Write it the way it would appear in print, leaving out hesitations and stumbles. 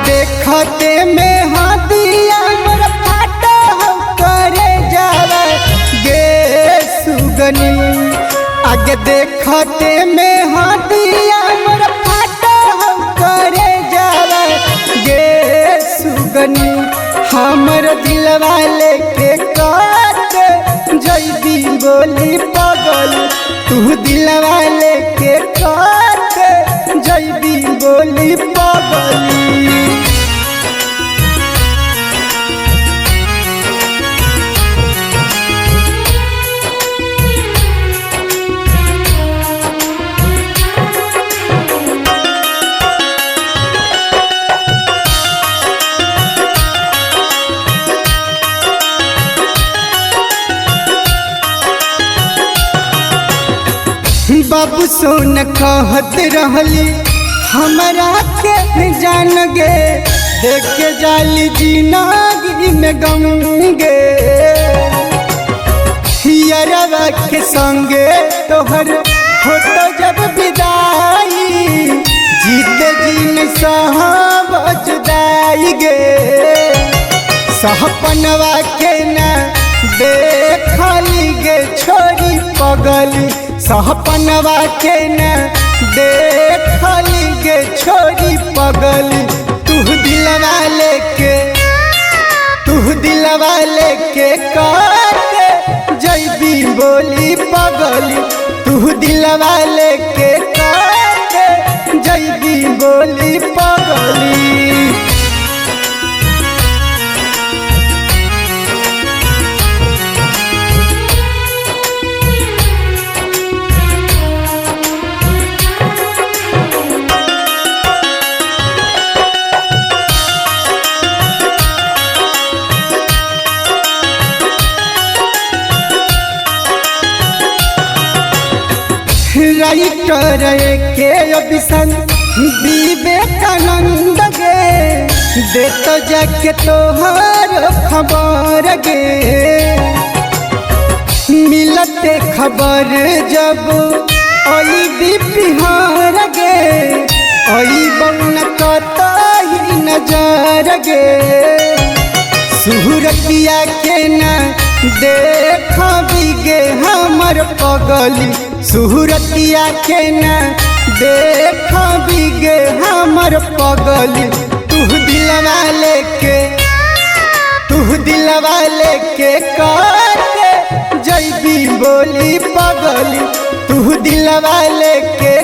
देखते में हाथिया मोर फाटा हो करे जावा गे सुगनी। आगे देखते में हाथिया मोर फाटा हो करे जावा गे सुगनी। हमर दिलवा लेके काट जैबी बोली पगल, तू दिलवा लेके काट जैबी बोली पगली। बाबू सोन कहत रहली हमरा के जान गे, देख के जाली जिंदगी में गम गे। हियरवा के संगे तोहर फोटो जब विदाई, जीते जीन साहब जुदाई गे। सहपनवा के ना देखली गे छोरी पगली, सहपनवा के न देखली गे छोरी पगली। तू दिलवा लेके काट जैबी बोली पगली, तू दिलवा लेके काट जैबी बोली पगली। राइटर के अभिसन विवेकानंद गे, देत जाके तोहर खबर गे। मिलते खबर जब अली बिहार गे, अली बन कतही नजर गे। सूरतिया के न देखबी गे हमर पगली, सूरतिया के न देखबी गे हमर पगली। तू दिलवा लेके काट जैबी बोली पगली, तू दिलवा लेके